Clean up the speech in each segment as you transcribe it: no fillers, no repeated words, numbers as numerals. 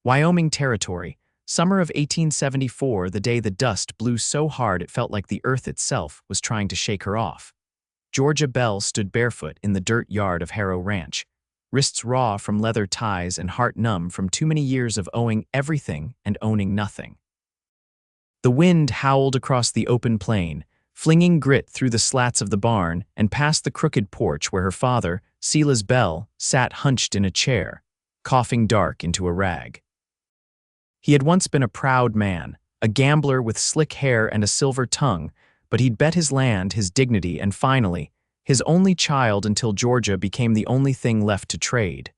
Wyoming Territory, summer of 1874, the day the dust blew so hard it felt like the earth itself was trying to shake her off. Georgia Bell stood barefoot in the dirt yard of Harrow Ranch, wrists raw from leather ties and heart numb from too many years of owing everything and owning nothing. The wind howled across the open plain, flinging grit through the slats of the barn and past the crooked porch where her father, Silas Bell, sat hunched in a chair, coughing dark into a rag. He had once been a proud man, a gambler with slick hair and a silver tongue, but he'd bet his land, his dignity, and finally, his only child until Georgia became the only thing left to trade.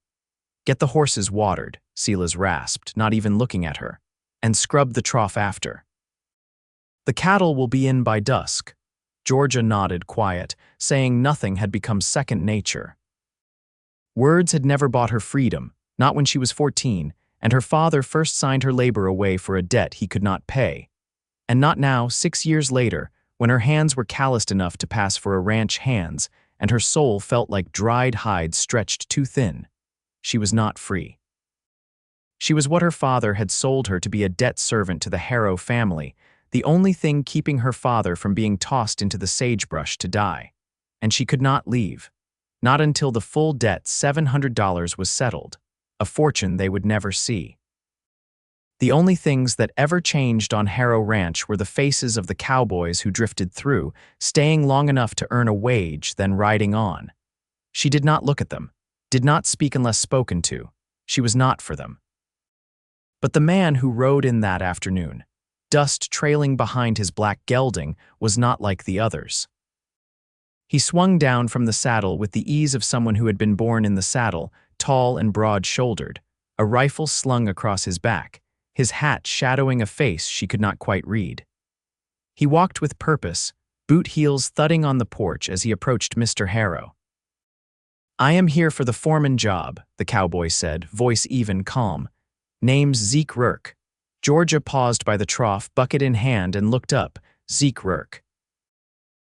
"Get the horses watered," Silas rasped, not even looking at her, "and scrub the trough after. The cattle will be in by dusk." Georgia nodded, quiet, saying nothing had become second nature. Words had never bought her freedom, not when she was 14, and her father first signed her labor away for a debt he could not pay. And not now, 6 years later, when her hands were calloused enough to pass for a ranch hand's, and her soul felt like dried hide stretched too thin. She was not free. She was what her father had sold her to be, a debt servant to the Harrow family, the only thing keeping her father from being tossed into the sagebrush to die. And she could not leave. Not until the full debt, $700, was settled, a fortune they would never see. The only things that ever changed on Harrow Ranch were the faces of the cowboys who drifted through, staying long enough to earn a wage, then riding on. She did not look at them, did not speak unless spoken to. She was not for them. But the man who rode in that afternoon, dust trailing behind his black gelding, was not like the others. He swung down from the saddle with the ease of someone who had been born in the saddle, tall and broad-shouldered, a rifle slung across his back, his hat shadowing a face she could not quite read. He walked with purpose, boot heels thudding on the porch as he approached Mr. Harrow. "I am here for the foreman job," the cowboy said, voice even, calm. "Name's Zeke Rourke." Georgia paused by the trough, bucket in hand, and looked up. Zeke Rourke.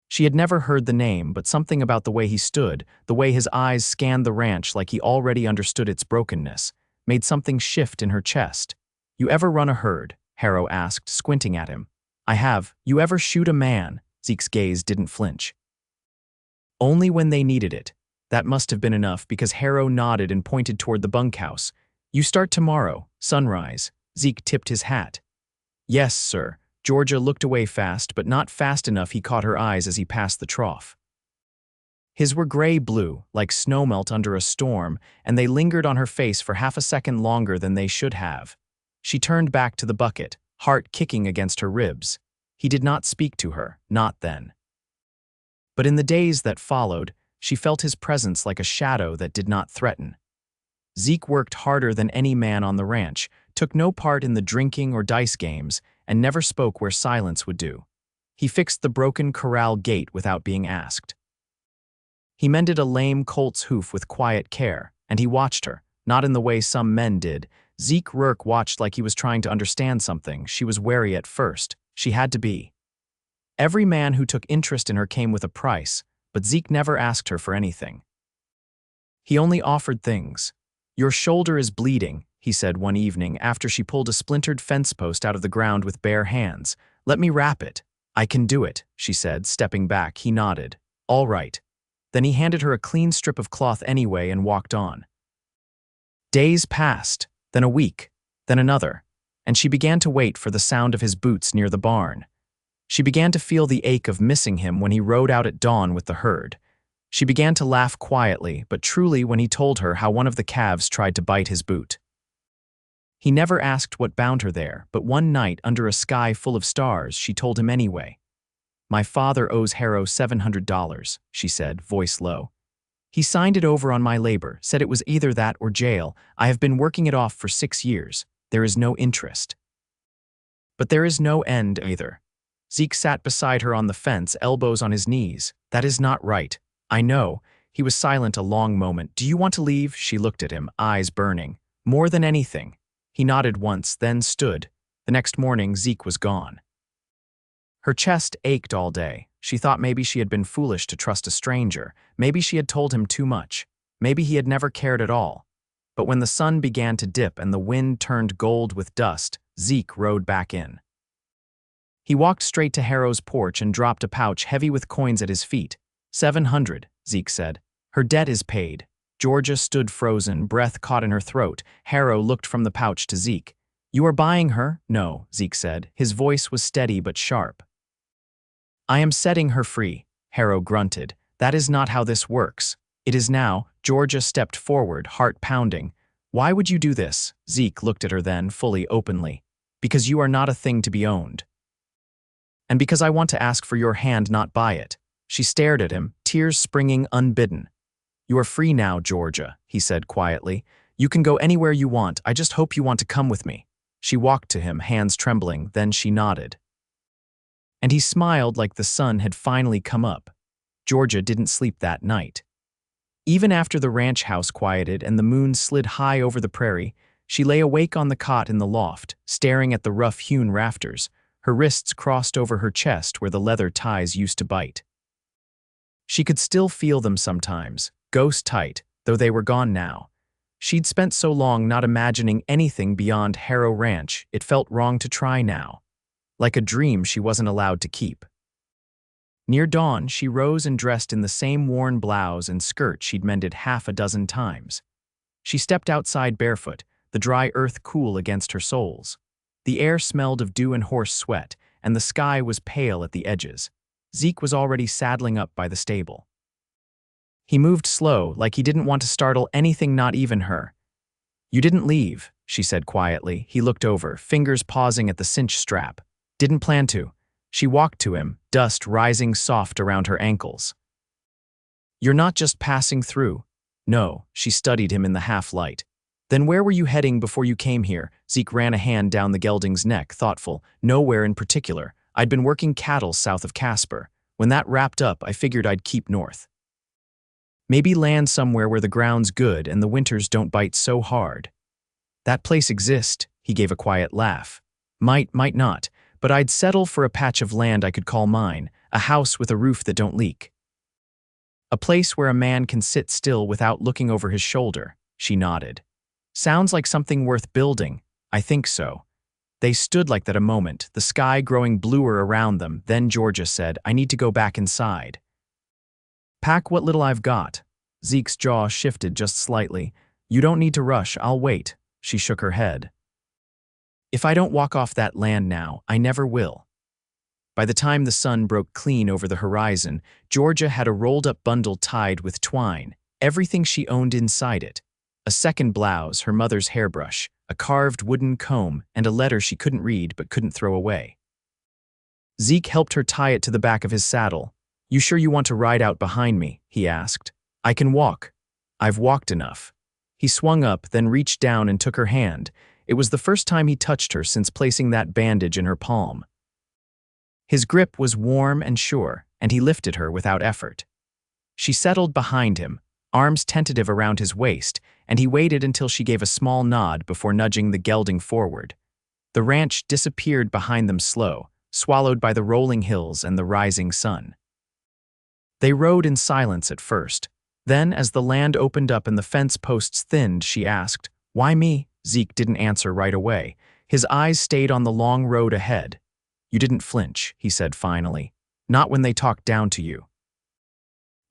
She had never heard the name, but something about the way he stood, the way his eyes scanned the ranch like he already understood its brokenness, made something shift in her chest. "You ever run a herd?" Harrow asked, squinting at him. "I have." "You ever shoot a man?" Zeke's gaze didn't flinch. "Only when they needed it." That must have been enough, because Harrow nodded and pointed toward the bunkhouse. "You start tomorrow, sunrise." Zeke tipped his hat. "Yes, sir." Georgia looked away fast, but not fast enough he caught her eyes as he passed the trough. His were gray-blue, like snowmelt under a storm, and they lingered on her face for half a second longer than they should have. She turned back to the bucket, heart kicking against her ribs. He did not speak to her, not then. But in the days that followed, she felt his presence like a shadow that did not threaten. Zeke worked harder than any man on the ranch, took no part in the drinking or dice games, and never spoke where silence would do. He fixed the broken corral gate without being asked. He mended a lame colt's hoof with quiet care, and he watched her, not in the way some men did. Zeke Rourke watched like he was trying to understand something. She was wary at first. She had to be. Every man who took interest in her came with a price, but Zeke never asked her for anything. He only offered things. "Your shoulder is bleeding," he said one evening after she pulled a splintered fence post out of the ground with bare hands. "Let me wrap it." "I can do it," she said, stepping back. He nodded. "All right." Then he handed her a clean strip of cloth anyway and walked on. Days passed, then a week, then another, and she began to wait for the sound of his boots near the barn. She began to feel the ache of missing him when he rode out at dawn with the herd. She began to laugh quietly, but truly, when he told her how one of the calves tried to bite his boot. He never asked what bound her there, but one night, under a sky full of stars, she told him anyway. "My father owes Harrow $700, she said, voice low. "He signed it over on my labor, said it was either that or jail. I have been working it off for 6 years. There is no interest. But there is no end either." Zeke sat beside her on the fence, elbows on his knees. "That is not right." "I know." He was silent a long moment. "Do you want to leave?" She looked at him, eyes burning. "More than anything." He nodded once, then stood. The next morning, Zeke was gone. Her chest ached all day. She thought maybe she had been foolish to trust a stranger. Maybe she had told him too much. Maybe he had never cared at all. But when the sun began to dip and the wind turned gold with dust, Zeke rode back in. He walked straight to Harrow's porch and dropped a pouch heavy with coins at his feet. 700, Zeke said. Her debt is paid. Georgia stood frozen, breath caught in her throat. Harrow looked from the pouch to Zeke. You are buying her? No, Zeke said. His voice was steady but sharp. I am setting her free, Harrow grunted. That is not how this works. It is now. Georgia stepped forward, heart pounding. Why would you do this? Zeke looked at her then, fully openly. Because you are not a thing to be owned. And because I want to ask for your hand, not buy it. She stared at him, tears springing unbidden. You are free now, Georgia, he said quietly. You can go anywhere you want. I just hope you want to come with me. She walked to him, hands trembling, then she nodded. And he smiled like the sun had finally come up. Georgia didn't sleep that night. Even after the ranch house quieted and the moon slid high over the prairie, she lay awake on the cot in the loft, staring at the rough-hewn rafters, her wrists crossed over her chest where the leather ties used to bite. She could still feel them sometimes, ghost-tight, though they were gone now. She'd spent so long not imagining anything beyond Harrow Ranch, it felt wrong to try now. Like a dream she wasn't allowed to keep. Near dawn, she rose and dressed in the same worn blouse and skirt she'd mended half a dozen times. She stepped outside barefoot, the dry earth cool against her soles. The air smelled of dew and horse sweat, and the sky was pale at the edges. Zeke was already saddling up by the stable. He moved slow, like he didn't want to startle anything, not even her. You didn't leave, she said quietly. He looked over, fingers pausing at the cinch strap. Didn't plan to. She walked to him, dust rising soft around her ankles. You're not just passing through. No, she studied him in the half-light. Then where were you heading before you came here? Zeke ran a hand down the gelding's neck, thoughtful. Nowhere in particular. I'd been working cattle south of Casper. When that wrapped up, I figured I'd keep north. Maybe land somewhere where the ground's good and the winters don't bite so hard. That place exists, he gave a quiet laugh. Might not, but I'd settle for a patch of land I could call mine, a house with a roof that don't leak. A place where a man can sit still without looking over his shoulder, she nodded. Sounds like something worth building. I think so. They stood like that a moment, the sky growing bluer around them. Then Georgia said, I need to go back inside. Pack what little I've got. Zeke's jaw shifted just slightly. You don't need to rush, I'll wait. She shook her head. If I don't walk off that land now, I never will. By the time the sun broke clean over the horizon, Georgia had a rolled-up bundle tied with twine, everything she owned inside it. A second blouse, her mother's hairbrush, a carved wooden comb, and a letter she couldn't read but couldn't throw away. Zeke helped her tie it to the back of his saddle. You sure you want to ride out behind me? He asked. I can walk. I've walked enough. He swung up, then reached down and took her hand. It was the first time he touched her since placing that bandage in her palm. His grip was warm and sure, and he lifted her without effort. She settled behind him, arms tentative around his waist, and he waited until she gave a small nod before nudging the gelding forward. The ranch disappeared behind them slow, swallowed by the rolling hills and the rising sun. They rode in silence at first. Then, as the land opened up and the fence posts thinned, she asked, Why me? Zeke didn't answer right away. His eyes stayed on the long road ahead. You didn't flinch, he said finally. Not when they talked down to you.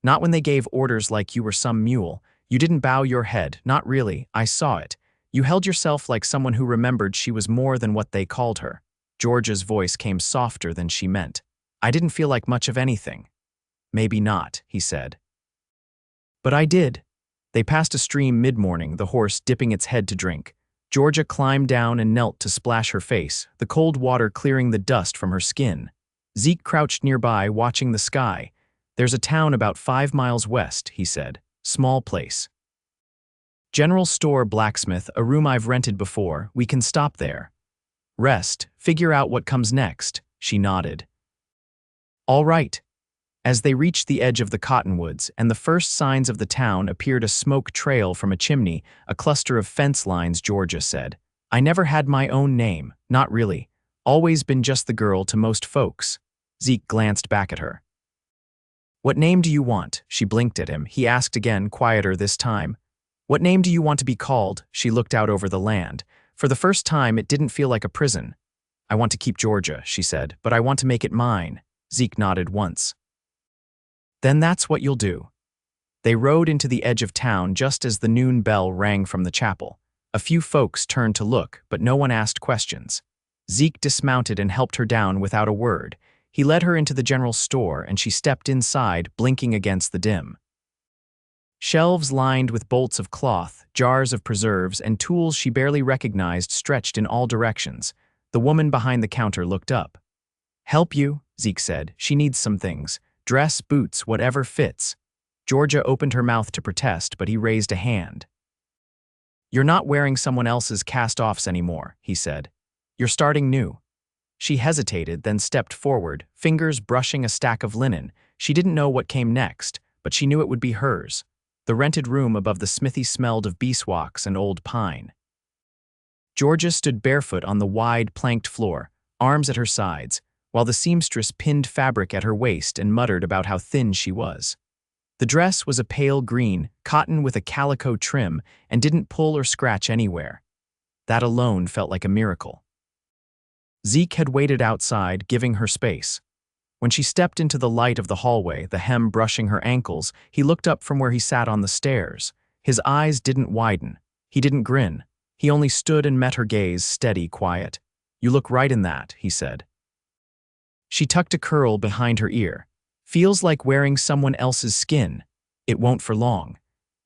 Not when they gave orders like you were some mule. You didn't bow your head, not really, I saw it. You held yourself like someone who remembered she was more than what they called her. Georgia's voice came softer than she meant. I didn't feel like much of anything. Maybe not, he said. But I did. They passed a stream mid-morning, the horse dipping its head to drink. Georgia climbed down and knelt to splash her face, the cold water clearing the dust from her skin. Zeke crouched nearby, watching the sky. There's a town about 5 miles west, he said. Small place. General store, blacksmith, a room I've rented before. We can stop there. Rest, figure out what comes next, she nodded. All right. As they reached the edge of the cottonwoods and the first signs of the town appeared a smoke trail from a chimney, a cluster of fence lines, Georgia said. I never had my own name, not really. Always been just the girl to most folks. Zeke glanced back at her. What name do you want? She blinked at him. He asked again, quieter this time. What name do you want to be called? She looked out over the land. For the first time, it didn't feel like a prison. I want to keep Georgia, she said, but I want to make it mine. Zeke nodded once. Then that's what you'll do. They rode into the edge of town just as the noon bell rang from the chapel. A few folks turned to look, but no one asked questions. Zeke dismounted and helped her down without a word. He led her into the general store, and she stepped inside, blinking against the dim. Shelves lined with bolts of cloth, jars of preserves, and tools she barely recognized stretched in all directions. The woman behind the counter looked up. "Help you?" Zeke said. "She needs some things. Dress, boots, whatever fits." Georgia opened her mouth to protest, but he raised a hand. "You're not wearing someone else's cast-offs anymore," he said. "You're starting new." She hesitated, then stepped forward, fingers brushing a stack of linen. She didn't know what came next, but she knew it would be hers. The rented room above the smithy smelled of beeswax and old pine. Georgia stood barefoot on the wide, planked floor, arms at her sides, while the seamstress pinned fabric at her waist and muttered about how thin she was. The dress was a pale green, cotton with a calico trim, and didn't pull or scratch anywhere. That alone felt like a miracle. Zeke had waited outside, giving her space. When she stepped into the light of the hallway, the hem brushing her ankles, he looked up from where he sat on the stairs. His eyes didn't widen. He didn't grin. He only stood and met her gaze, steady, quiet. "You look right in that," he said. She tucked a curl behind her ear. "Feels like wearing someone else's skin. It won't for long."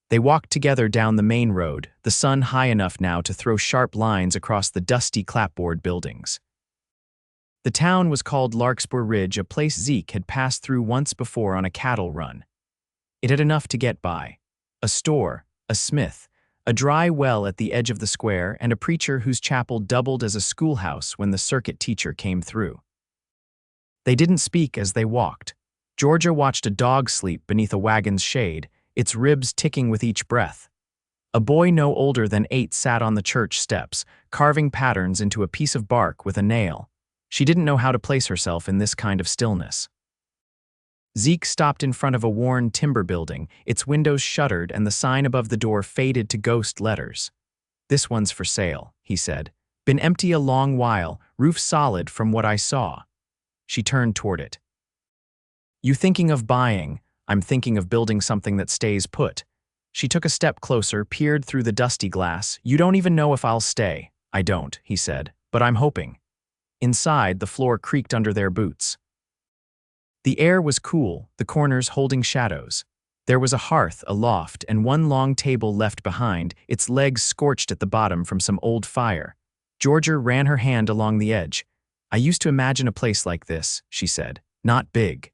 They walked together down the main road, the sun high enough now to throw sharp lines across the dusty clapboard buildings. The town was called Larkspur Ridge, a place Zeke had passed through once before on a cattle run. It had enough to get by. A store, a smith, a dry well at the edge of the square, and a preacher whose chapel doubled as a schoolhouse when the circuit teacher came through. They didn't speak as they walked. Georgia watched a dog sleep beneath a wagon's shade, its ribs ticking with each breath. A boy no older than 8 sat on the church steps, carving patterns into a piece of bark with a nail. She didn't know how to place herself in this kind of stillness. Zeke stopped in front of a worn timber building, its windows shuttered and the sign above the door faded to ghost letters. "This one's for sale," he said. "Been empty a long while, roof solid from what I saw." She turned toward it. "You thinking of buying? I'm thinking of building something that stays put." She took a step closer, peered through the dusty glass. "You don't even know if I'll stay." "I don't," he said, "but I'm hoping." Inside, the floor creaked under their boots. The air was cool, the corners holding shadows. There was a hearth, a loft, and one long table left behind, its legs scorched at the bottom from some old fire. Georgia ran her hand along the edge. "I used to imagine a place like this," she said. "Not big.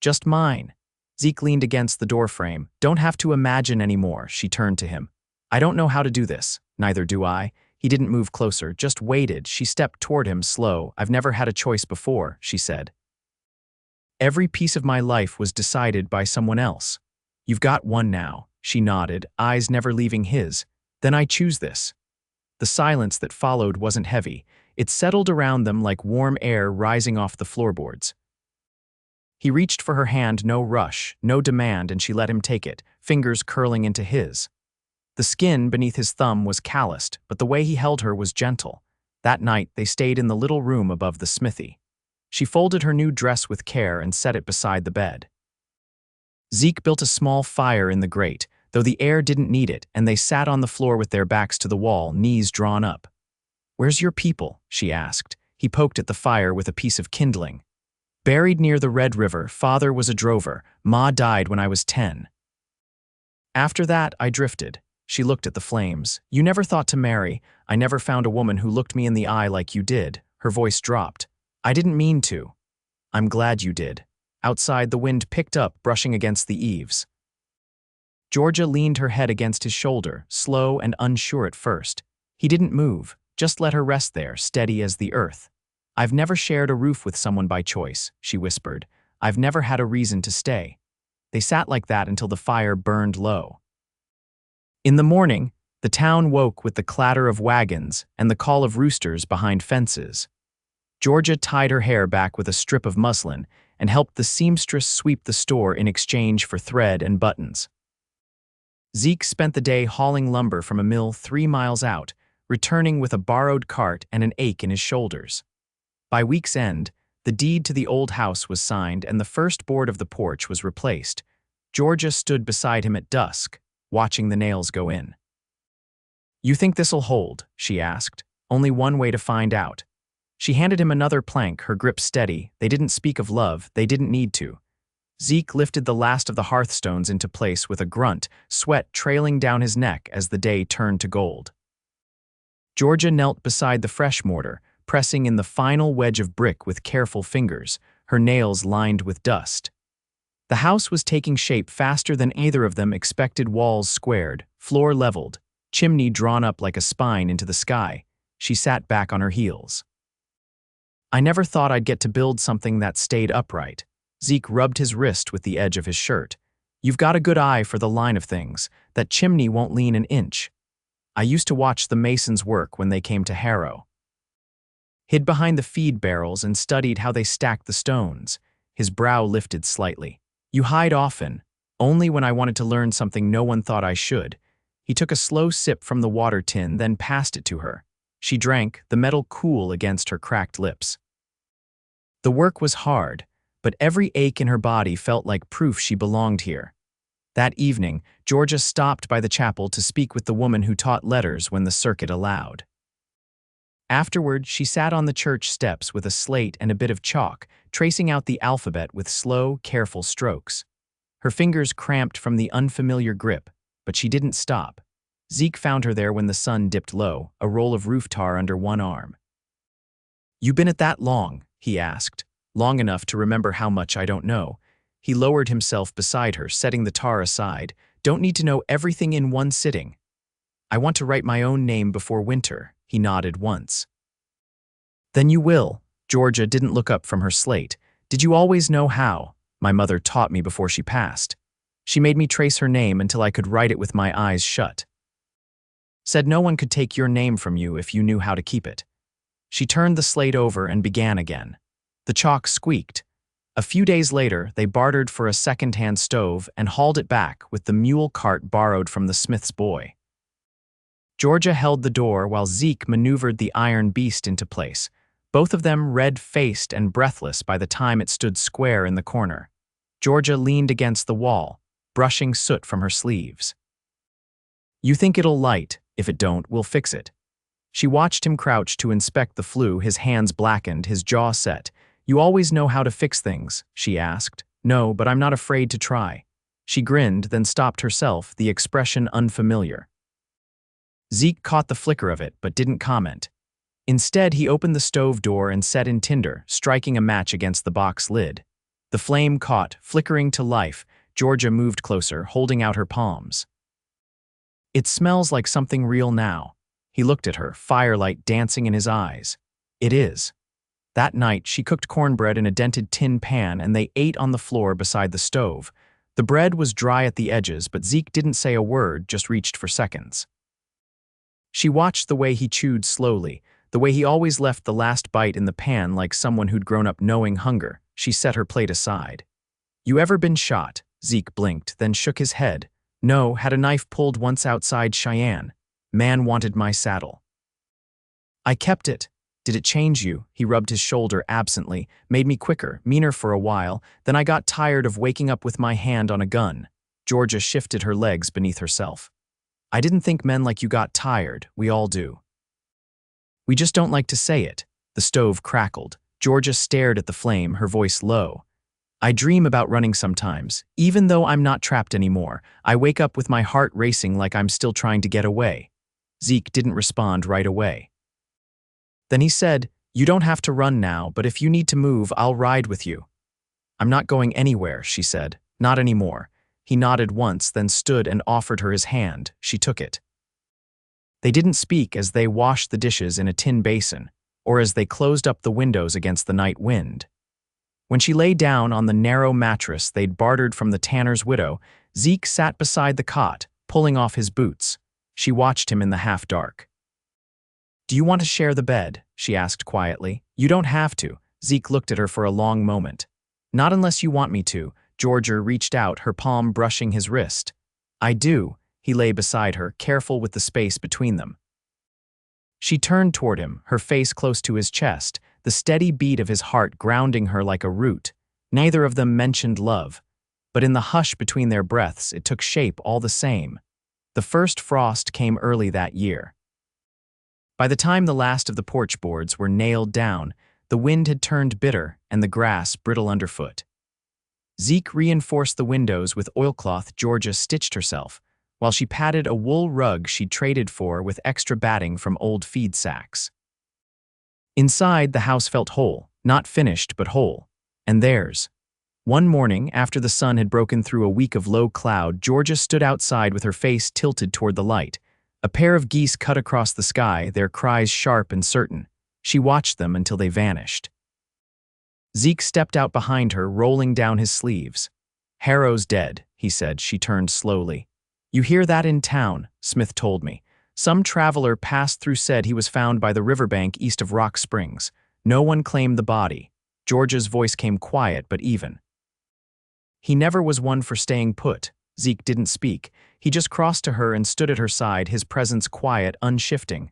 Just mine." Zeke leaned against the doorframe. "Don't have to imagine anymore," she turned to him. "I don't know how to do this." "Neither do I." He didn't move closer, just waited. She stepped toward him, slow. "I've never had a choice before," she said. "Every piece of my life was decided by someone else." "You've got one now." She nodded, eyes never leaving his. "Then I choose this." The silence that followed wasn't heavy. It settled around them like warm air rising off the floorboards. He reached for her hand, no rush, no demand, and she let him take it, fingers curling into his. The skin beneath his thumb was calloused, but the way he held her was gentle. That night, they stayed in the little room above the smithy. She folded her new dress with care and set it beside the bed. Zeke built a small fire in the grate, though the air didn't need it, and they sat on the floor with their backs to the wall, knees drawn up. "Where's your people?" she asked. He poked at the fire with a piece of kindling. "Buried near the Red River. Father was a drover. Ma died when I was 10. After that, I drifted." She looked at the flames. "You never thought to marry. I never found a woman who looked me in the eye like you did." Her voice dropped. "I didn't mean to." "I'm glad you did." Outside, the wind picked up, brushing against the eaves. Georgia leaned her head against his shoulder, slow and unsure at first. He didn't move, just let her rest there, steady as the earth. "I've never shared a roof with someone by choice," she whispered. "I've never had a reason to stay." They sat like that until the fire burned low. In the morning, the town woke with the clatter of wagons and the call of roosters behind fences. Georgia tied her hair back with a strip of muslin and helped the seamstress sweep the store in exchange for thread and buttons. Zeke spent the day hauling lumber from a mill 3 miles out, returning with a borrowed cart and an ache in his shoulders. By week's end, the deed to the old house was signed and the first board of the porch was replaced. Georgia stood beside him at dusk, watching the nails go in. "You think this'll hold?" she asked. "Only one way to find out." She handed him another plank, her grip steady. They didn't speak of love, they didn't need to. Zeke lifted the last of the hearthstones into place with a grunt, sweat trailing down his neck as the day turned to gold. Georgia knelt beside the fresh mortar, pressing in the final wedge of brick with careful fingers, her nails lined with dust. The house was taking shape faster than either of them expected, walls squared, floor leveled, chimney drawn up like a spine into the sky. She sat back on her heels. "I never thought I'd get to build something that stayed upright." Zeke rubbed his wrist with the edge of his shirt. "You've got a good eye for the line of things. That chimney won't lean an inch. I used to watch the masons work when they came to Harrow." Hid behind the feed barrels and studied how they stacked the stones. His brow lifted slightly. "You hide often. Only when I wanted to learn something no one thought I should." He took a slow sip from the water tin, then passed it to her. She drank, the metal cool against her cracked lips. The work was hard, but every ache in her body felt like proof she belonged here. That evening, Georgia stopped by the chapel to speak with the woman who taught letters when the circuit allowed. Afterward, she sat on the church steps with a slate and a bit of chalk, tracing out the alphabet with slow, careful strokes. Her fingers cramped from the unfamiliar grip, but she didn't stop. Zeke found her there when the sun dipped low, a roll of roof tar under one arm. "You been at that long?" he asked. "Long enough to remember how much I don't know." He lowered himself beside her, setting the tar aside. "Don't need to know everything in one sitting." "I want to write my own name before winter," he nodded once. "Then you will." Georgia didn't look up from her slate. "Did you always know how?" "My mother taught me before she passed. She made me trace her name until I could write it with my eyes shut. Said no one could take your name from you if you knew how to keep it." She turned the slate over and began again. The chalk squeaked. A few days later, they bartered for a second-hand stove and hauled it back with the mule cart borrowed from the smith's boy. Georgia held the door while Zeke maneuvered the iron beast into place, both of them red-faced and breathless by the time it stood square in the corner. Georgia leaned against the wall, brushing soot from her sleeves. "You think it'll light. If it don't, we'll fix it." She watched him crouch to inspect the flue, his hands blackened, his jaw set. "You always know how to fix things?" she asked. "No, but I'm not afraid to try." She grinned, then stopped herself, the expression unfamiliar. Zeke caught the flicker of it, but didn't comment. Instead, he opened the stove door and set in tinder, striking a match against the box lid. The flame caught, flickering to life. Georgia moved closer, holding out her palms. "It smells like something real now." He looked at her, firelight dancing in his eyes. "It is." That night, she cooked cornbread in a dented tin pan and they ate on the floor beside the stove. The bread was dry at the edges, but Zeke didn't say a word, just reached for seconds. She watched the way he chewed slowly, the way he always left the last bite in the pan like someone who'd grown up knowing hunger. She set her plate aside. "You ever been shot?" Zeke blinked, then shook his head. "No, had a knife pulled once outside Cheyenne. Man wanted my saddle. I kept it." "Did it change you?" He rubbed his shoulder absently. "Made me quicker, meaner for a while. Then I got tired of waking up with my hand on a gun." Georgia shifted her legs beneath herself. "I didn't think men like you got tired. We all do. We just don't like to say it." The stove crackled. Georgia stared at the flame, her voice low. "I dream about running sometimes. Even though I'm not trapped anymore, I wake up with my heart racing like I'm still trying to get away." Zeke didn't respond right away. Then he said, "You don't have to run now, but if you need to move, I'll ride with you." "I'm not going anywhere," she said. "Not anymore." He nodded once, then stood and offered her his hand. She took it. They didn't speak as they washed the dishes in a tin basin, or as they closed up the windows against the night wind. When she lay down on the narrow mattress they'd bartered from the tanner's widow, Zeke sat beside the cot, pulling off his boots. She watched him in the half-dark. "Do you want to share the bed?" she asked quietly. "You don't have to." Zeke looked at her for a long moment. "Not unless you want me to." Georgia reached out, her palm brushing his wrist. "I do." He lay beside her, careful with the space between them. She turned toward him, her face close to his chest, the steady beat of his heart grounding her like a root. Neither of them mentioned love, but in the hush between their breaths it took shape all the same. The first frost came early that year. By the time the last of the porch boards were nailed down, the wind had turned bitter and the grass brittle underfoot. Zeke reinforced the windows with oilcloth Georgia stitched herself, while she patted a wool rug she'd traded for with extra batting from old feed sacks. Inside, the house felt whole, not finished but whole, and theirs. One morning, after the sun had broken through a week of low cloud, Georgia stood outside with her face tilted toward the light. A pair of geese cut across the sky, their cries sharp and certain. She watched them until they vanished. Zeke stepped out behind her, rolling down his sleeves. "Harrow's dead," he said. She turned slowly. "You hear that in town," Smith told me. "Some traveler passed through said he was found by the riverbank east of Rock Springs. No one claimed the body." Georgia's voice came quiet but even. "He never was one for staying put." Zeke didn't speak. He just crossed to her and stood at her side, his presence quiet, unshifting.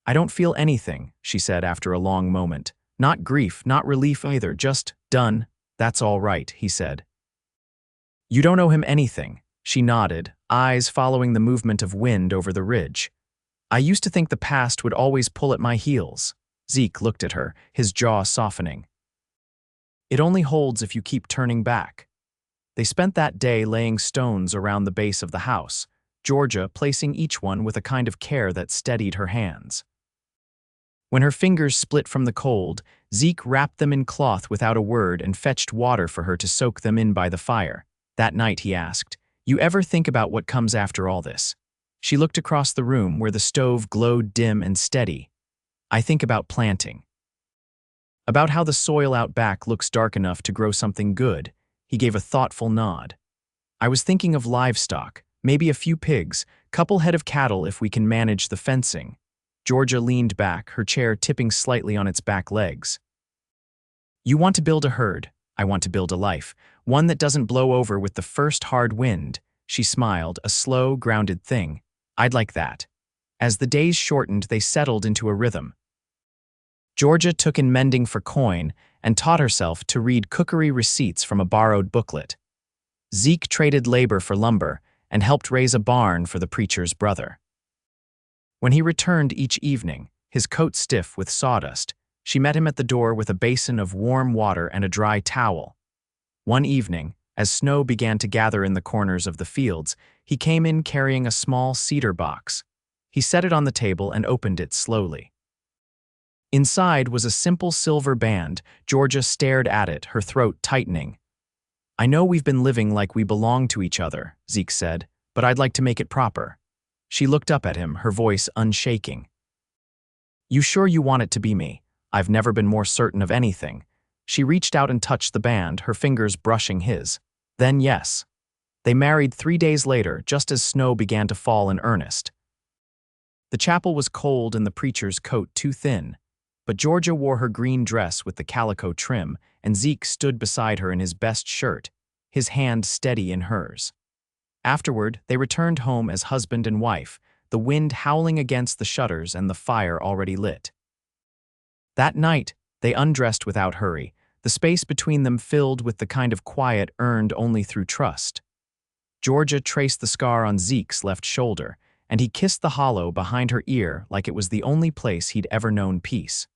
"I don't feel anything," she said after a long moment. "Not grief, not relief either, just done." "That's all right," he said. "You don't owe him anything." She nodded, eyes following the movement of wind over the ridge. "I used to think the past would always pull at my heels." Zeke looked at her, his jaw softening. "It only holds if you keep turning back." They spent that day laying stones around the base of the house, Georgia placing each one with a kind of care that steadied her hands. When her fingers split from the cold, Zeke wrapped them in cloth without a word and fetched water for her to soak them in by the fire. That night he asked, "You ever think about what comes after all this?" She looked across the room where the stove glowed dim and steady. "I think about planting. About how the soil out back looks dark enough to grow something good." He gave a thoughtful nod. "I was thinking of livestock, maybe a few pigs, couple head of cattle if we can manage the fencing." Georgia leaned back, her chair tipping slightly on its back legs. "You want to build a herd. I want to build a life, one that doesn't blow over with the first hard wind." She smiled, a slow, grounded thing. "I'd like that." As the days shortened, they settled into a rhythm. Georgia took in mending for coin and taught herself to read cookery receipts from a borrowed booklet. Zeke traded labor for lumber and helped raise a barn for the preacher's brother. When he returned each evening, his coat stiff with sawdust, she met him at the door with a basin of warm water and a dry towel. One evening, as snow began to gather in the corners of the fields, he came in carrying a small cedar box. He set it on the table and opened it slowly. Inside was a simple silver band. Georgia stared at it, her throat tightening. "I know we've been living like we belong to each other," Zeke said, "but I'd like to make it proper." She looked up at him, her voice unshaking. "You sure you want it to be me? I've never been more certain of anything." She reached out and touched the band, her fingers brushing his. "Then yes." They married 3 days later, just as snow began to fall in earnest. The chapel was cold and the preacher's coat too thin, but Georgia wore her green dress with the calico trim, and Zeke stood beside her in his best shirt, his hand steady in hers. Afterward, they returned home as husband and wife, the wind howling against the shutters and the fire already lit. That night, they undressed without hurry, the space between them filled with the kind of quiet earned only through trust. Georgia traced the scar on Zeke's left shoulder, and he kissed the hollow behind her ear like it was the only place he'd ever known peace.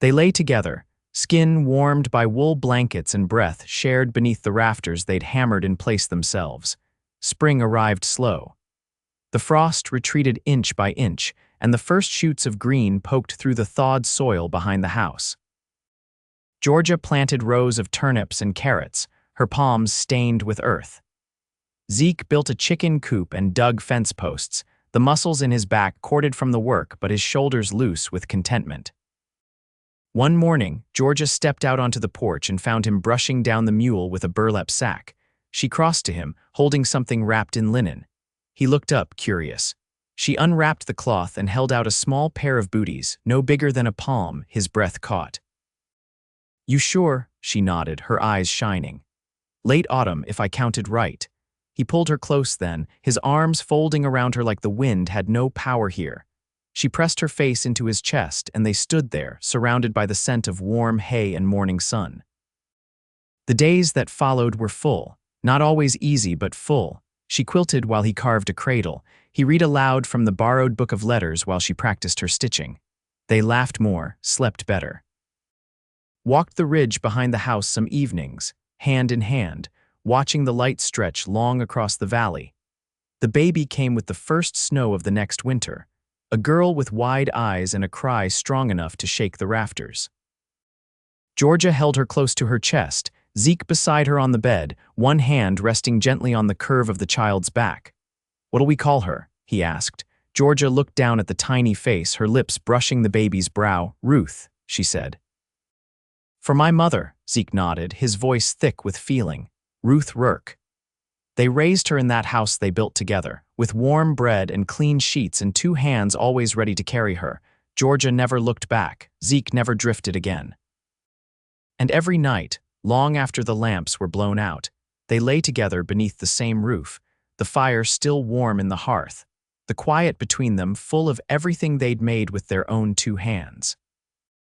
They lay together, skin warmed by wool blankets and breath shared beneath the rafters they'd hammered in place themselves. Spring arrived slow. The frost retreated inch by inch, and the first shoots of green poked through the thawed soil behind the house. Georgia planted rows of turnips and carrots, her palms stained with earth. Zeke built a chicken coop and dug fence posts, the muscles in his back corded from the work but his shoulders loose with contentment. One morning, Georgia stepped out onto the porch and found him brushing down the mule with a burlap sack. She crossed to him, holding something wrapped in linen. He looked up, curious. She unwrapped the cloth and held out a small pair of booties, no bigger than a palm, his breath caught. "You sure?" She nodded, her eyes shining. "Late autumn, if I counted right." He pulled her close then, his arms folding around her like the wind had no power here. She pressed her face into his chest, and they stood there, surrounded by the scent of warm hay and morning sun. The days that followed were full, not always easy but full. She quilted while he carved a cradle. He read aloud from the borrowed book of letters while she practiced her stitching. They laughed more, slept better. Walked the ridge behind the house some evenings, hand in hand, watching the light stretch long across the valley. The baby came with the first snow of the next winter, a girl with wide eyes and a cry strong enough to shake the rafters. Georgia held her close to her chest, Zeke beside her on the bed, one hand resting gently on the curve of the child's back. "What'll we call her?" he asked. Georgia looked down at the tiny face, her lips brushing the baby's brow. "Ruth," she said. "For my mother," Zeke nodded, his voice thick with feeling. "Ruth Rourke." They raised her in that house they built together, with warm bread and clean sheets and two hands always ready to carry her. Georgia never looked back. Zeke never drifted again. And every night, long after the lamps were blown out, they lay together beneath the same roof, the fire still warm in the hearth, the quiet between them full of everything they'd made with their own two hands.